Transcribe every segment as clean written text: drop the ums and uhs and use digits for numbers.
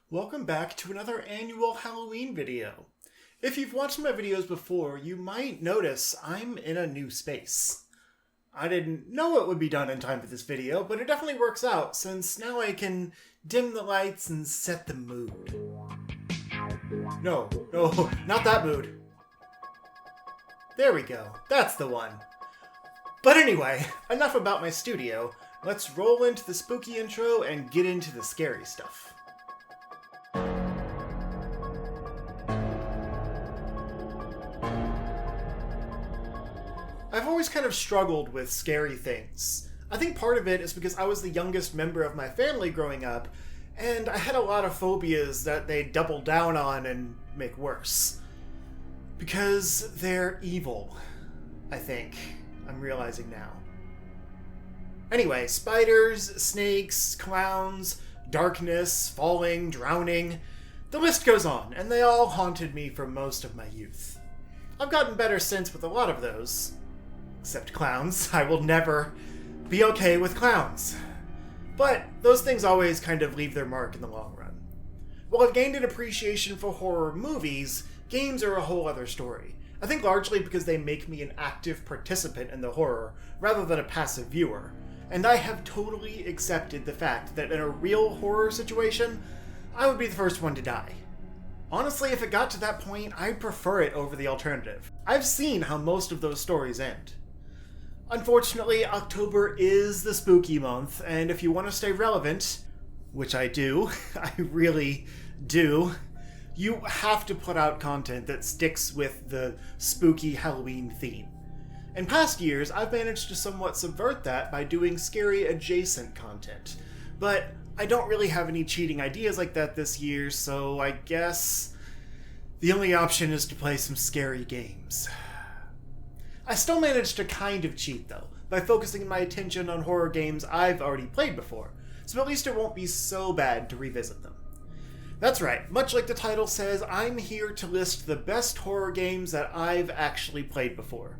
Welcome back to another annual Halloween video. If you've watched my videos before, you might notice I'm in a new space. I didn't know it would be done in time for this video, but it definitely works out since now I can dim the lights and set the mood. No, not that mood. There we go, that's the one. But anyway, enough about my studio. Let's roll into the spooky intro and get into the scary stuff. I've always kind of struggled with scary things. I think part of it is because I was the youngest member of my family growing up, and I had a lot of phobias that they double down on and make worse. Because they're evil, I think. I'm realizing now. Anyway, spiders, snakes, clowns, darkness, falling, drowning. The list goes on, and they all haunted me for most of my youth. I've gotten better since with a lot of those. Except clowns. I will never be okay with clowns. But those things always kind of leave their mark in the long run. While I've gained an appreciation for horror movies, games are a whole other story. I think largely because they make me an active participant in the horror, rather than a passive viewer. And I have totally accepted the fact that in a real horror situation, I would be the first one to die. Honestly, if it got to that point, I'd prefer it over the alternative. I've seen how most of those stories end. Unfortunately, October is the spooky month, and if you want to stay relevant, which I do, I really do, you have to put out content that sticks with the spooky Halloween theme. In past years, I've managed to somewhat subvert that by doing scary adjacent content, but I don't really have any cheating ideas like that this year, so I guess the only option is to play some scary games. I still managed to kind of cheat though, by focusing my attention on horror games I've already played before, so at least it won't be so bad to revisit them. That's right, much like the title says, I'm here to list the best horror games that I've actually played before.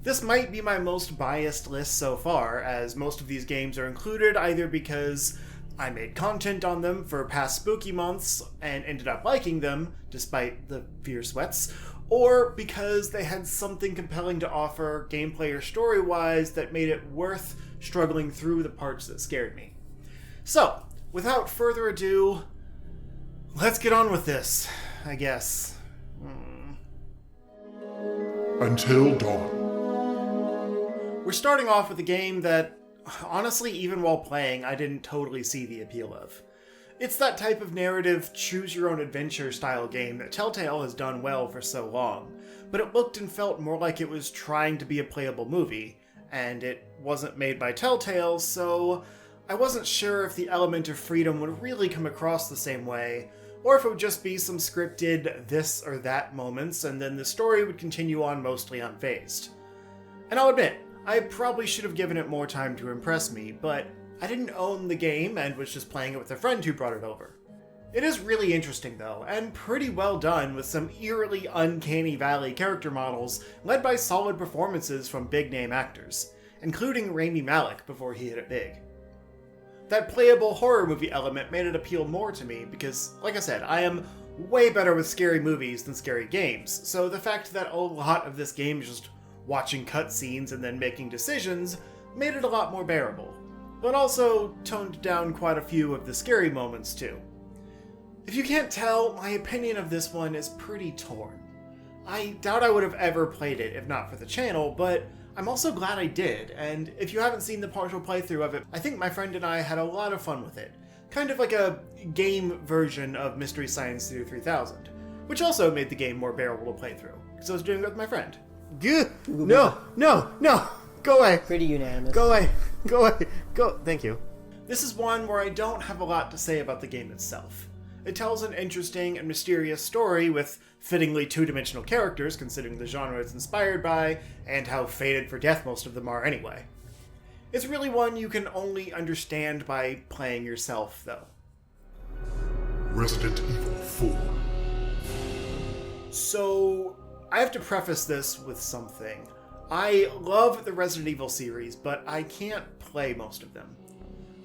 This might be my most biased list so far, as most of these games are included either because I made content on them for past spooky months and ended up liking them, despite the fear sweats, or because they had something compelling to offer gameplay or story-wise that made it worth struggling through the parts that scared me. So, without further ado, let's get on with this, I guess. Until Dawn. We're starting off with a game that, honestly, even while playing, I didn't totally see the appeal of. It's that type of narrative, choose-your-own-adventure style game that Telltale has done well for so long, but it looked and felt more like it was trying to be a playable movie, and it wasn't made by Telltale, so I wasn't sure if the element of freedom would really come across the same way, or if it would just be some scripted this or that moments, and then the story would continue on mostly unfazed. And I'll admit, I probably should have given it more time to impress me, but I didn't own the game and was just playing it with a friend who brought it over. It is really interesting though, and pretty well done with some eerily uncanny valley character models led by solid performances from big-name actors, including Rami Malek before he hit it big. That playable horror movie element made it appeal more to me because, like I said, I am way better with scary movies than scary games, so the fact that a lot of this game is just watching cutscenes and then making decisions made it a lot more bearable, but also toned down quite a few of the scary moments too. If you can't tell, my opinion of this one is pretty torn. I doubt I would have ever played it if not for the channel, but I'm also glad I did, and if you haven't seen the partial playthrough of it, I think my friend and I had a lot of fun with it. Kind of like a game version of Mystery Science Theater 3000, which also made the game more bearable to play through, because I was doing it with my friend. No, go away. Pretty unanimous. Go away. Go. Thank you. This is one where I don't have a lot to say about the game itself. It tells an interesting and mysterious story with fittingly two-dimensional characters, considering the genre it's inspired by, and how fated for death most of them are anyway. It's really one you can only understand by playing yourself, though. Resident Evil 4. So, I have to preface this with something. I love the Resident Evil series, but I can't play most of them.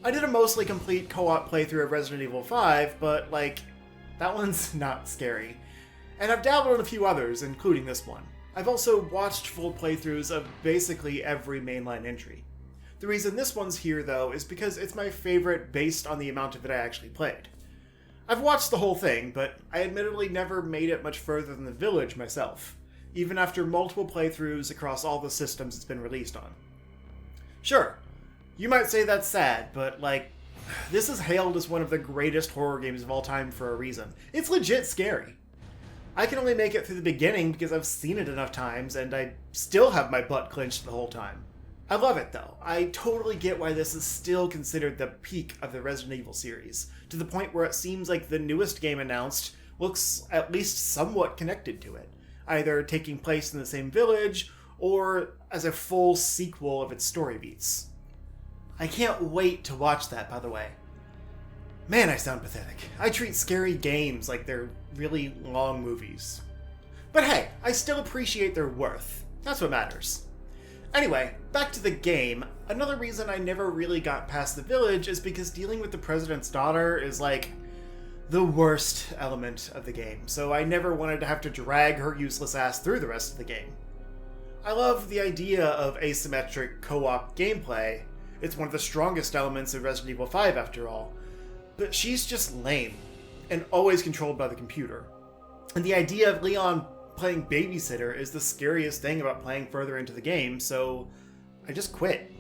I did a mostly complete co-op playthrough of Resident Evil 5, but, that one's not scary. And I've dabbled in a few others, including this one. I've also watched full playthroughs of basically every mainline entry. The reason this one's here, though, is because it's my favorite based on the amount of it I actually played. I've watched the whole thing, but I admittedly never made it much further than the village myself, even after multiple playthroughs across all the systems it's been released on. Sure, you might say that's sad, but, this is hailed as one of the greatest horror games of all time for a reason. It's legit scary. I can only make it through the beginning because I've seen it enough times, and I still have my butt clenched the whole time. I love it, though. I totally get why this is still considered the peak of the Resident Evil series, to the point where it seems like the newest game announced looks at least somewhat connected to it, either taking place in the same village, or as a full sequel of its story beats. I can't wait to watch that, by the way. Man, I sound pathetic. I treat scary games like they're really long movies. But hey, I still appreciate their worth. That's what matters. Anyway, back to the game. Another reason I never really got past the village is because dealing with the president's daughter is the worst element of the game, so I never wanted to have to drag her useless ass through the rest of the game. I love the idea of asymmetric co-op gameplay. It's one of the strongest elements of Resident Evil 5 after all. But she's just lame, and always controlled by the computer. And the idea of Leon playing babysitter is the scariest thing about playing further into the game, so I just quit.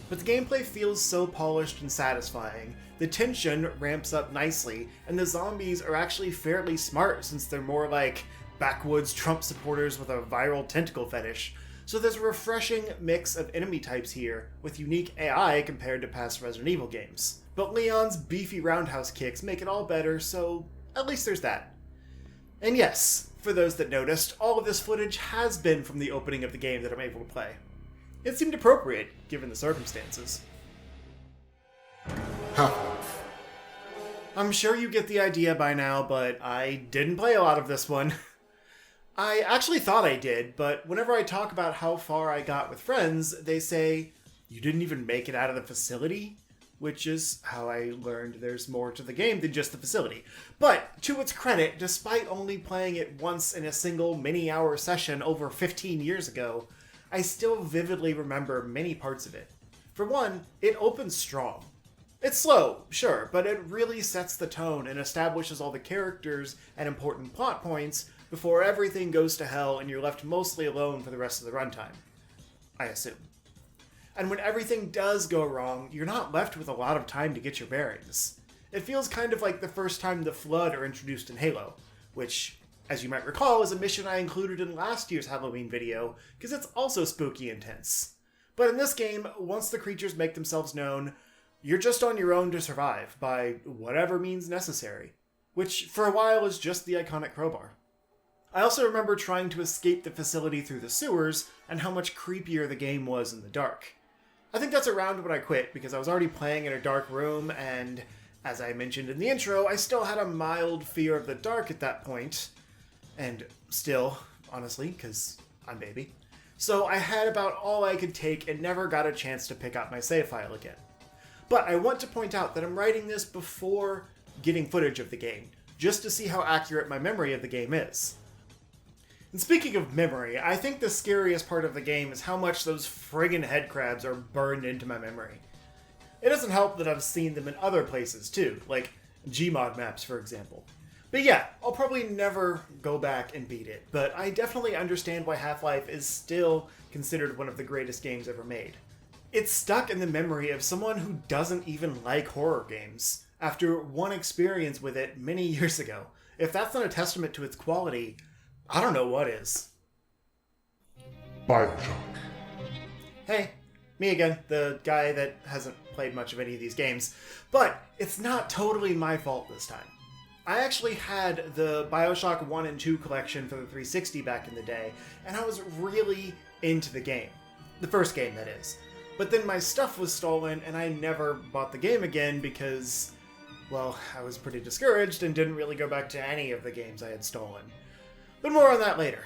But the gameplay feels so polished and satisfying, the tension ramps up nicely, and the zombies are actually fairly smart since they're more like backwoods Trump supporters with a viral tentacle fetish. So there's a refreshing mix of enemy types here, with unique AI compared to past Resident Evil games. But Leon's beefy roundhouse kicks make it all better, so at least there's that. And yes, for those that noticed, all of this footage has been from the opening of the game that I'm able to play. It seemed appropriate, given the circumstances. Half-Life. I'm sure you get the idea by now, but I didn't play a lot of this one. I actually thought I did, but whenever I talk about how far I got with friends, they say, "You didn't even make it out of the facility?" Which is how I learned there's more to the game than just the facility. But, to its credit, despite only playing it once in a single many-hour session over 15 years ago, I still vividly remember many parts of it. For one, it opens strong. It's slow, sure, but it really sets the tone and establishes all the characters and important plot points before everything goes to hell and you're left mostly alone for the rest of the runtime. I assume. And when everything does go wrong, you're not left with a lot of time to get your bearings. It feels kind of like the first time the Flood are introduced in Halo, which, as you might recall, is a mission I included in last year's Halloween video, because it's also spooky intense. But in this game, once the creatures make themselves known, you're just on your own to survive, by whatever means necessary, which for a while is just the iconic crowbar. I also remember trying to escape the facility through the sewers, and how much creepier the game was in the dark. I think that's around when I quit, because I was already playing in a dark room, and, as I mentioned in the intro, I still had a mild fear of the dark at that point. And still, honestly, because I'm baby. So I had about all I could take and never got a chance to pick up my save file again. But I want to point out that I'm writing this before getting footage of the game, just to see how accurate my memory of the game is. And speaking of memory, I think the scariest part of the game is how much those friggin' headcrabs are burned into my memory. It doesn't help that I've seen them in other places too, like Gmod maps for example. But yeah, I'll probably never go back and beat it, but I definitely understand why Half-Life is still considered one of the greatest games ever made. It's stuck in the memory of someone who doesn't even like horror games, after one experience with it many years ago. If that's not a testament to its quality, I don't know what is. Bioshock. Hey, me again, the guy that hasn't played much of any of these games. But it's not totally my fault this time. I actually had the Bioshock 1 and 2 collection for the 360 back in the day, and I was really into the game. The first game, that is. But then my stuff was stolen, and I never bought the game again because, well, I was pretty discouraged and didn't really go back to any of the games I had stolen. But more on that later.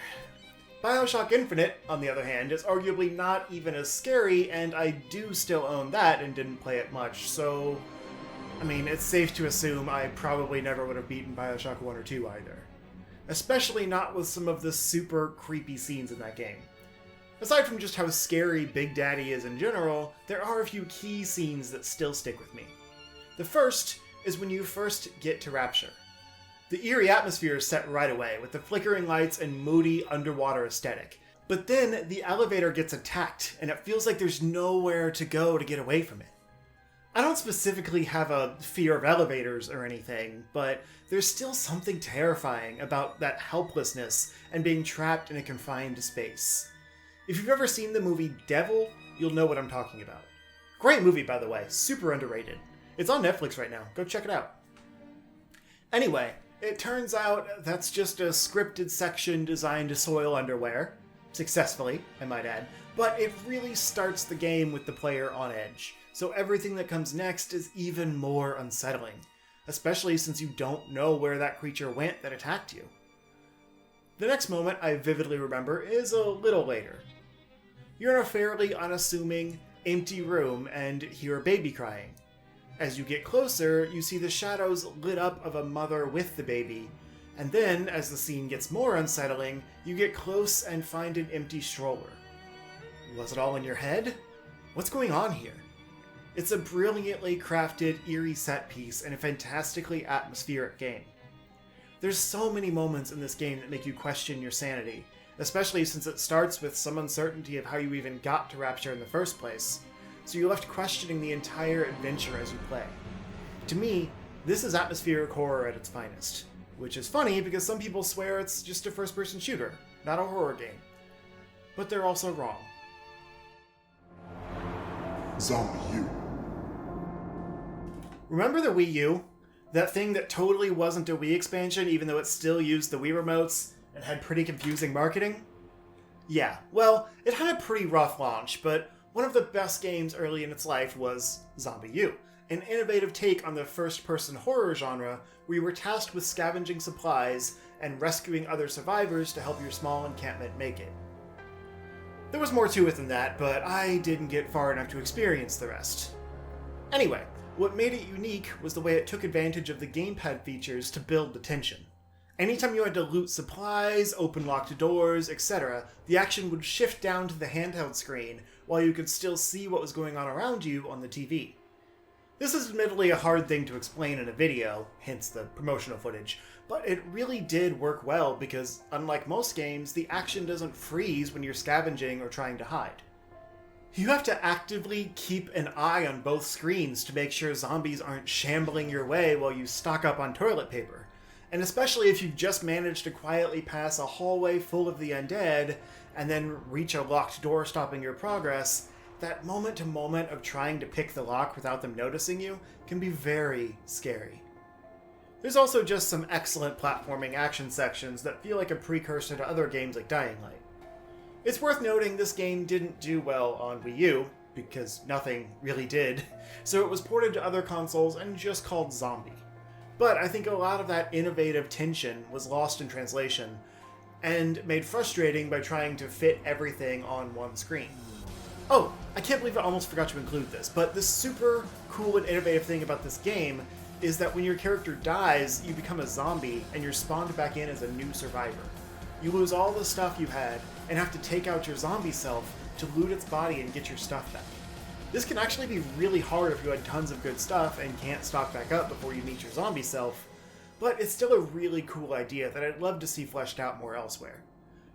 Bioshock Infinite, on the other hand, is arguably not even as scary, and I do still own that and didn't play it much, so... I mean, it's safe to assume I probably never would have beaten Bioshock 1 or 2 either. Especially not with some of the super creepy scenes in that game. Aside from just how scary Big Daddy is in general, there are a few key scenes that still stick with me. The first is when you first get to Rapture. The eerie atmosphere is set right away, with the flickering lights and moody underwater aesthetic. But then the elevator gets attacked, and it feels like there's nowhere to go to get away from it. I don't specifically have a fear of elevators or anything, but there's still something terrifying about that helplessness and being trapped in a confined space. If you've ever seen the movie Devil, you'll know what I'm talking about. Great movie, by the way, super underrated. It's on Netflix right now, go check it out. Anyway, it turns out that's just a scripted section designed to soil underwear. Successfully, I might add. But it really starts the game with the player on edge, so everything that comes next is even more unsettling, especially since you don't know where that creature went that attacked you. The next moment I vividly remember is a little later. You're in a fairly unassuming, empty room and hear a baby crying. As you get closer, you see the shadows lit up of a mother with the baby, and then, as the scene gets more unsettling, you get close and find an empty stroller. Was it all in your head? What's going on here? It's a brilliantly crafted, eerie set piece and a fantastically atmospheric game. There's so many moments in this game that make you question your sanity, especially since it starts with some uncertainty of how you even got to Rapture in the first place, so you're left questioning the entire adventure as you play. To me, this is atmospheric horror at its finest, which is funny because some people swear it's just a first-person shooter, not a horror game. But they're also wrong. Zombie U. Remember the Wii U? That thing that totally wasn't a Wii expansion even though it still used the Wii remotes and had pretty confusing marketing? Yeah, well, it had a pretty rough launch, but one of the best games early in its life was Zombie U, an innovative take on the first-person horror genre where you were tasked with scavenging supplies and rescuing other survivors to help your small encampment make it. There was more to it than that, but I didn't get far enough to experience the rest. Anyway, what made it unique was the way it took advantage of the gamepad features to build the tension. Anytime you had to loot supplies, open locked doors, etc., the action would shift down to the handheld screen while you could still see what was going on around you on the TV. This is admittedly a hard thing to explain in a video, hence the promotional footage, but it really did work well because, unlike most games, the action doesn't freeze when you're scavenging or trying to hide. You have to actively keep an eye on both screens to make sure zombies aren't shambling your way while you stock up on toilet paper. And especially if you've just managed to quietly pass a hallway full of the undead and then reach a locked door stopping your progress, that moment-to-moment of trying to pick the lock without them noticing you can be very scary. There's also just some excellent platforming action sections that feel like a precursor to other games like Dying Light. It's worth noting this game didn't do well on Wii U, because nothing really did, so it was ported to other consoles and just called Zombie. But I think a lot of that innovative tension was lost in translation, and made frustrating by trying to fit everything on one screen. Oh, I can't believe I almost forgot to include this, but the super cool and innovative thing about this game is that when your character dies, you become a zombie and you're spawned back in as a new survivor. You lose all the stuff you had and have to take out your zombie self to loot its body and get your stuff back. This can actually be really hard if you had tons of good stuff and can't stock back up before you meet your zombie self, but it's still a really cool idea that I'd love to see fleshed out more elsewhere.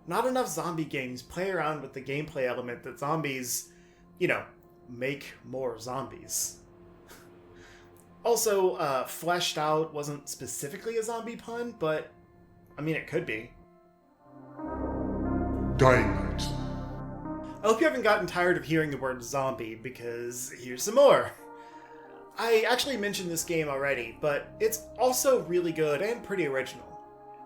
Not enough zombie games play around with the gameplay element that zombies, make more zombies. Also, fleshed out wasn't specifically a zombie pun, but, it could be. Dying Light. I hope you haven't gotten tired of hearing the word zombie, because here's some more. I actually mentioned this game already, but it's also really good and pretty original.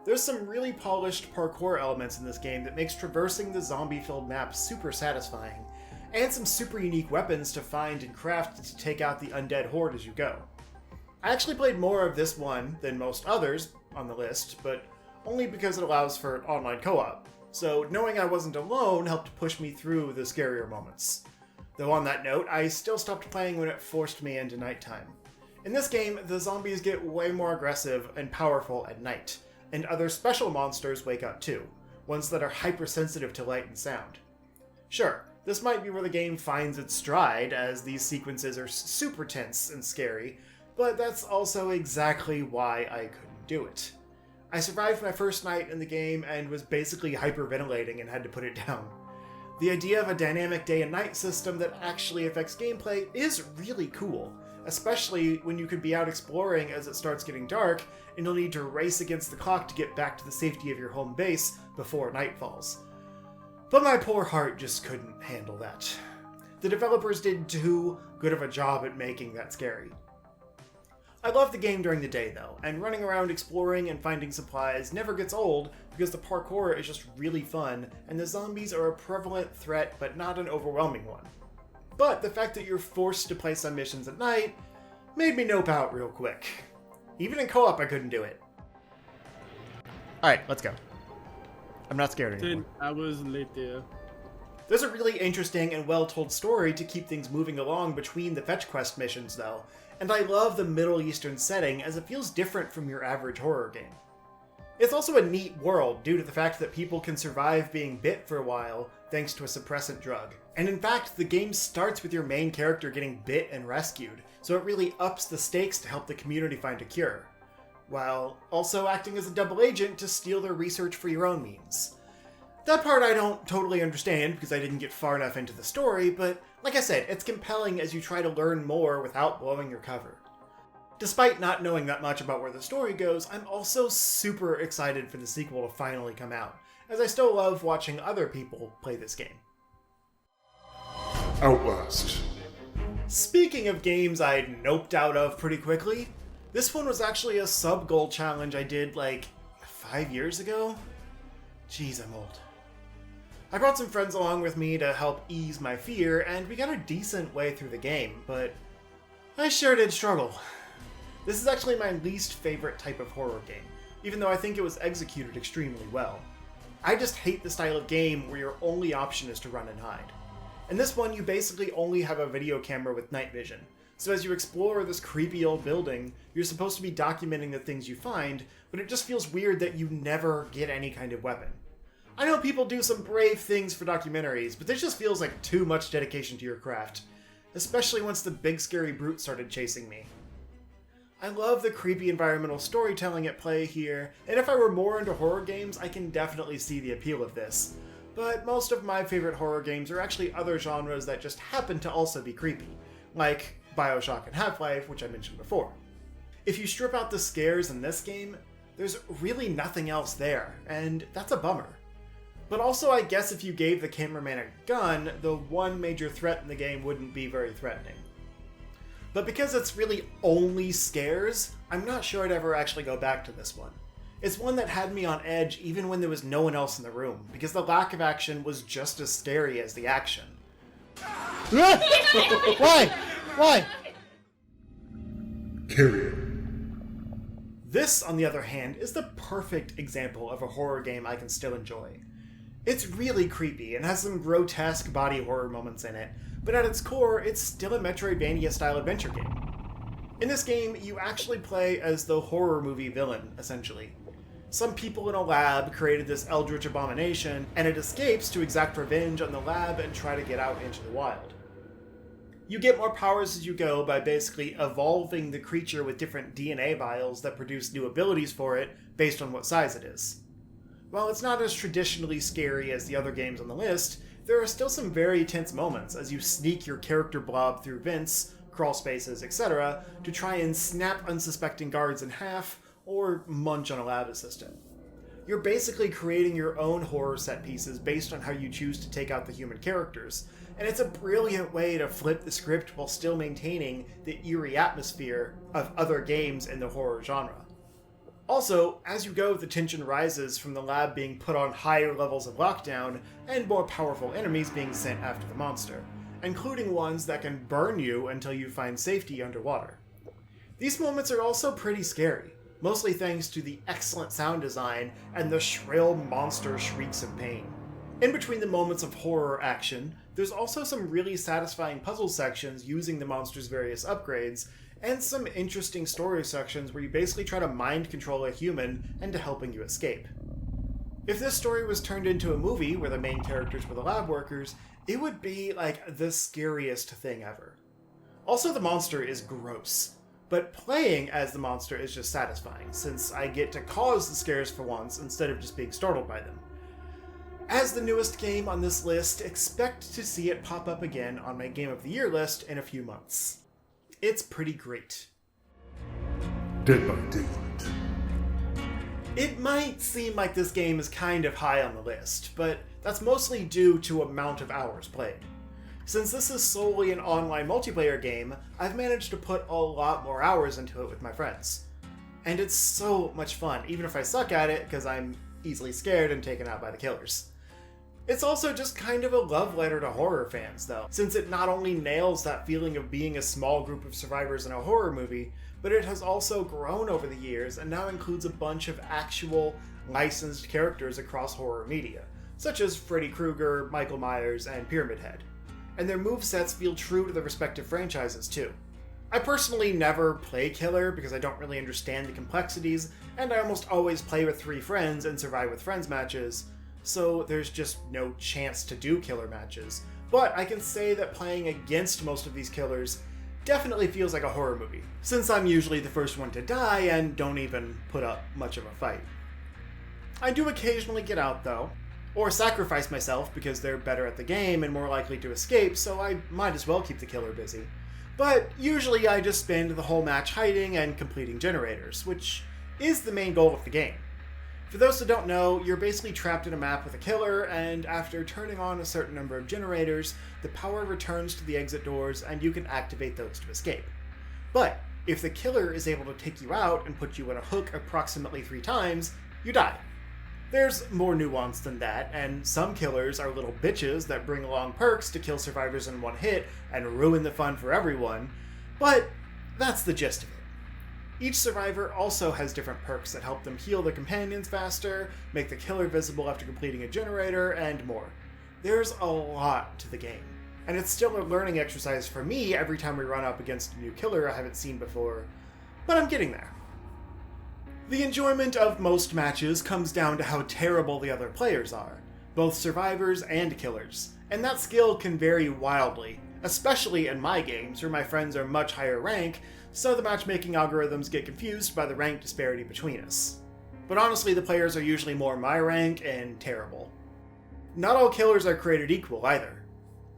There's some really polished parkour elements in this game that makes traversing the zombie-filled map super satisfying, and some super unique weapons to find and craft to take out the undead horde as you go. I actually played more of this one than most others on the list, but only because it allows for online co-op, so knowing I wasn't alone helped push me through the scarier moments. Though on that note, I still stopped playing when it forced me into nighttime. In this game, the zombies get way more aggressive and powerful at night, and other special monsters wake up too, ones that are hypersensitive to light and sound. Sure, this might be where the game finds its stride, as these sequences are super tense and scary, but that's also exactly why I couldn't do it. I survived my first night in the game and was basically hyperventilating and had to put it down. The idea of a dynamic day and night system that actually affects gameplay is really cool, especially when you could be out exploring as it starts getting dark and you'll need to race against the clock to get back to the safety of your home base before night falls. But my poor heart just couldn't handle that. The developers did too good of a job at making that scary. I love the game during the day though, and running around exploring and finding supplies never gets old because the parkour is just really fun and the zombies are a prevalent threat but not an overwhelming one. But the fact that you're forced to play some missions at night made me nope out real quick. Even in co-op I couldn't do it. Alright, let's go. I'm not scared anymore. I was late there. There's a really interesting and well-told story to keep things moving along between the fetch quest missions though, and I love the Middle Eastern setting as it feels different from your average horror game. It's also a neat world due to the fact that people can survive being bit for a while thanks to a suppressant drug. And in fact, the game starts with your main character getting bit and rescued, so it really ups the stakes to help the community find a cure, while also acting as a double agent to steal their research for your own means. That part I don't totally understand because I didn't get far enough into the story, but like I said, it's compelling as you try to learn more without blowing your cover. Despite not knowing that much about where the story goes, I'm also super excited for the sequel to finally come out, as I still love watching other people play this game. Outlast. Speaking of games I noped out of pretty quickly, this one was actually a sub-goal challenge I did like 5 years ago? Jeez, I'm old. I brought some friends along with me to help ease my fear, and we got a decent way through the game, but I sure did struggle. This is actually my least favorite type of horror game, even though I think it was executed extremely well. I just hate the style of game where your only option is to run and hide. In this one, you basically only have a video camera with night vision, so as you explore this creepy old building, you're supposed to be documenting the things you find, but it just feels weird that you never get any kind of weapon. I know people do some brave things for documentaries, but this just feels like too much dedication to your craft, especially once the big scary brute started chasing me. I love the creepy environmental storytelling at play here, and if I were more into horror games, I can definitely see the appeal of this. But most of my favorite horror games are actually other genres that just happen to also be creepy, like Bioshock and Half-Life, which I mentioned before. If you strip out the scares in this game, there's really nothing else there, and that's a bummer. But also, I guess if you gave the cameraman a gun, the one major threat in the game wouldn't be very threatening. But because it's really only scares, I'm not sure I'd ever actually go back to this one. It's one that had me on edge even when there was no one else in the room, because the lack of action was just as scary as the action. Why? Why? Carrion. This, on the other hand, is the perfect example of a horror game I can still enjoy. It's really creepy and has some grotesque body horror moments in it, but at its core, it's still a Metroidvania-style adventure game. In this game, you actually play as the horror movie villain, essentially. Some people in a lab created this eldritch abomination, and it escapes to exact revenge on the lab and try to get out into the wild. You get more powers as you go by basically evolving the creature with different DNA vials that produce new abilities for it based on what size it is. While it's not as traditionally scary as the other games on the list, there are still some very tense moments as you sneak your character blob through vents, crawl spaces, etc. to try and snap unsuspecting guards in half or munch on a lab assistant. You're basically creating your own horror set pieces based on how you choose to take out the human characters, and it's a brilliant way to flip the script while still maintaining the eerie atmosphere of other games in the horror genre. Also, as you go, the tension rises from the lab being put on higher levels of lockdown and more powerful enemies being sent after the monster, including ones that can burn you until you find safety underwater. These moments are also pretty scary, mostly thanks to the excellent sound design and the shrill monster shrieks of pain. In between the moments of horror action, there's also some really satisfying puzzle sections using the monster's various upgrades, and some interesting story sections where you basically try to mind control a human into helping you escape. If this story was turned into a movie where the main characters were the lab workers, it would be like the scariest thing ever. Also, the monster is gross, but playing as the monster is just satisfying, since I get to cause the scares for once instead of just being startled by them. As the newest game on this list, expect to see it pop up again on my Game of the Year list in a few months. It's pretty great. Dead by Daylight. It might seem like this game is kind of high on the list, but that's mostly due to amount of hours played. Since this is solely an online multiplayer game, I've managed to put a lot more hours into it with my friends. And it's so much fun, even if I suck at it because I'm easily scared and taken out by the killers. It's also just kind of a love letter to horror fans, though, since it not only nails that feeling of being a small group of survivors in a horror movie, but it has also grown over the years and now includes a bunch of actual licensed characters across horror media, such as Freddy Krueger, Michael Myers, and Pyramid Head. And their movesets feel true to the respective franchises, too. I personally never play Killer because I don't really understand the complexities, and I almost always play with 3 friends and survive with friends matches, so there's just no chance to do killer matches. But I can say that playing against most of these killers definitely feels like a horror movie, since I'm usually the first one to die and don't even put up much of a fight. I do occasionally get out, though, or sacrifice myself because they're better at the game and more likely to escape, so I might as well keep the killer busy. But usually I just spend the whole match hiding and completing generators, which is the main goal of the game. For those that don't know, you're basically trapped in a map with a killer, and after turning on a certain number of generators, the power returns to the exit doors and you can activate those to escape. But if the killer is able to take you out and put you in a hook approximately 3 times, you die. There's more nuance than that, and some killers are little bitches that bring along perks to kill survivors in one hit and ruin the fun for everyone, but that's the gist of it. Each survivor also has different perks that help them heal their companions faster, make the killer visible after completing a generator, and more. There's a lot to the game, and it's still a learning exercise for me every time we run up against a new killer I haven't seen before, but I'm getting there. The enjoyment of most matches comes down to how terrible the other players are, both survivors and killers, and that skill can vary wildly, especially in my games where my friends are much higher rank, so the matchmaking algorithms get confused by the rank disparity between us. But honestly, the players are usually more my rank and terrible. Not all killers are created equal either.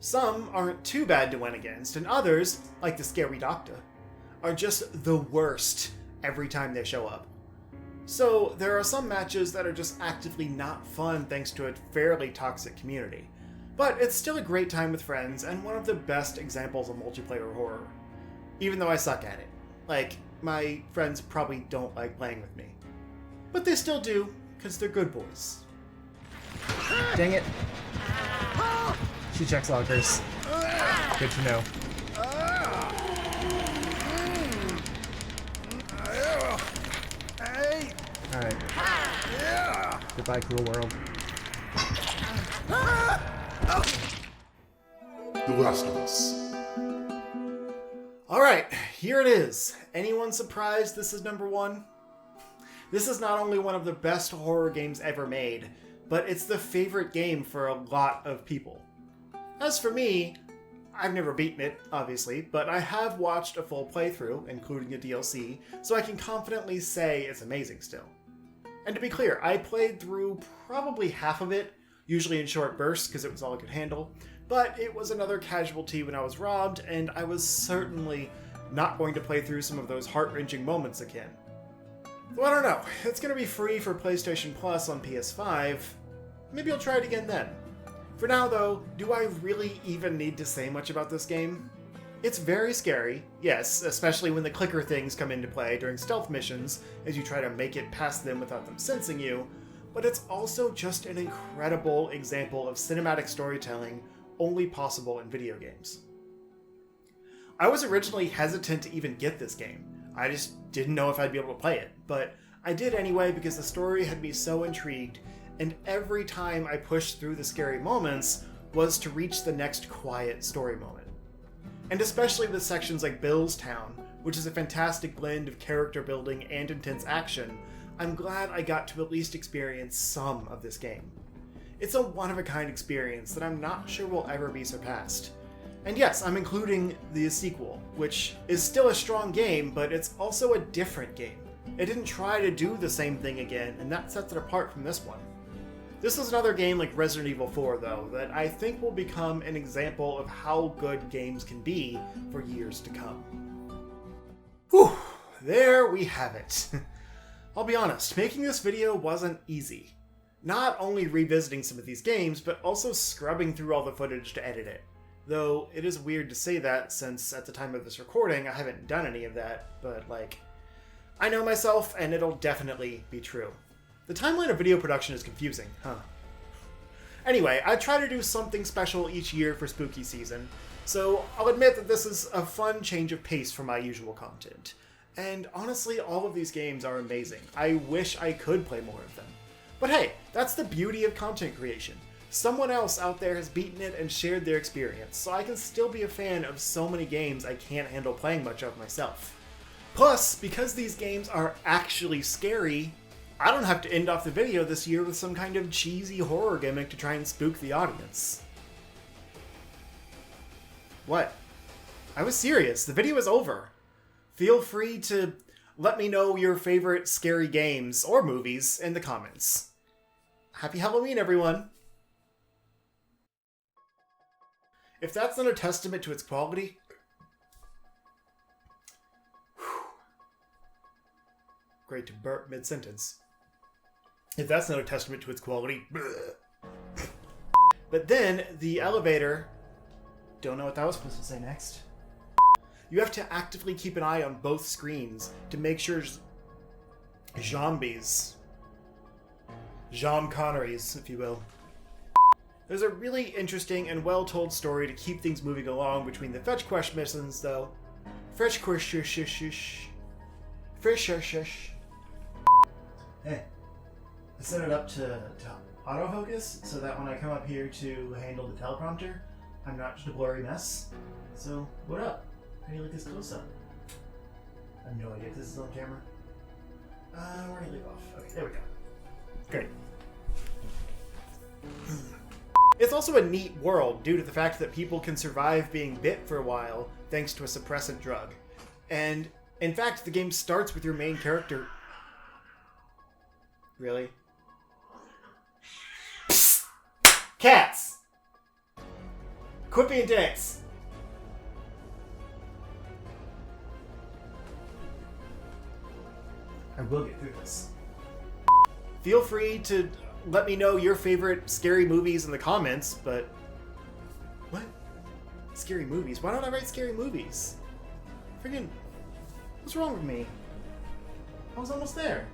Some aren't too bad to win against, and others, like the scary doctor, are just the worst every time they show up. So there are some matches that are just actively not fun thanks to a fairly toxic community. But it's still a great time with friends and one of the best examples of multiplayer horror. Even though I suck at it. Like, my friends probably don't like playing with me. But they still do, because they're good boys. Dang it. She checks lockers. Good to know. Alright. Goodbye, cruel world. The Last of Us. Alright, here it is. Anyone surprised this is number 1? This is not only one of the best horror games ever made, but it's the favorite game for a lot of people. As for me, I've never beaten it, obviously, but I have watched a full playthrough, including the DLC, so I can confidently say it's amazing still. And to be clear, I played through probably half of it, usually in short bursts because it was all I could handle, but it was another casualty when I was robbed, and I was certainly not going to play through some of those heart-wrenching moments again. So I don't know, it's going to be free for PlayStation Plus on PS5. Maybe I'll try it again then. For now though, do I really even need to say much about this game? It's very scary, yes, especially when the clicker things come into play during stealth missions as you try to make it past them without them sensing you, but it's also just an incredible example of cinematic storytelling only possible in video games. I was originally hesitant to even get this game. I just didn't know if I'd be able to play it, but I did anyway because the story had me so intrigued, and every time I pushed through the scary moments was to reach the next quiet story moment. And especially with sections like Bill's Town, which is a fantastic blend of character building and intense action, I'm glad I got to at least experience some of this game. It's a one-of-a-kind experience that I'm not sure will ever be surpassed. And yes, I'm including the sequel, which is still a strong game, but it's also a different game. It didn't try to do the same thing again, and that sets it apart from this one. This is another game like Resident Evil 4, though, that I think will become an example of how good games can be for years to come. Whew, there we have it. I'll be honest, making this video wasn't easy. Not only revisiting some of these games, but also scrubbing through all the footage to edit it. Though, it is weird to say that, since at the time of this recording, I haven't done any of that, but I know myself, and it'll definitely be true. The timeline of video production is confusing, huh? Anyway, I try to do something special each year for spooky season, so I'll admit that this is a fun change of pace from my usual content. And honestly, all of these games are amazing. I wish I could play more of them. But hey, that's the beauty of content creation. Someone else out there has beaten it and shared their experience, so I can still be a fan of so many games I can't handle playing much of myself. Plus, because these games are actually scary, I don't have to end off the video this year with some kind of cheesy horror gimmick to try and spook the audience. What? I was serious. The video is over. Feel free to let me know your favorite scary games or movies in the comments. Happy Halloween, everyone! If that's not a testament to its quality... Great to burp mid-sentence. If that's not a testament to its quality... But then, the elevator... Don't know what that was supposed to say next. You have to actively keep an eye on both screens to make sure... Zombies. Jean Connerys, if you will. There's a really interesting and well-told story to keep things moving along between the fetch quest missions, though. Fetch quest shush. Hey, I set it up to autofocus so that when I come up here to handle the teleprompter, I'm not just a blurry mess. So, what up? How do you like this close-up? I have no idea if this is on camera. Where do you leave off? Okay, there we go. Great. It's also a neat world due to the fact that people can survive being bit for a while thanks to a suppressant drug. And, in fact, the game starts with your main character... Really? Psst! Cats! Quit being dicks! I will get through this. Feel free to let me know your favorite scary movies in the comments, but... What? Scary movies? Why don't I write scary movies? Friggin'... What's wrong with me? I was almost there.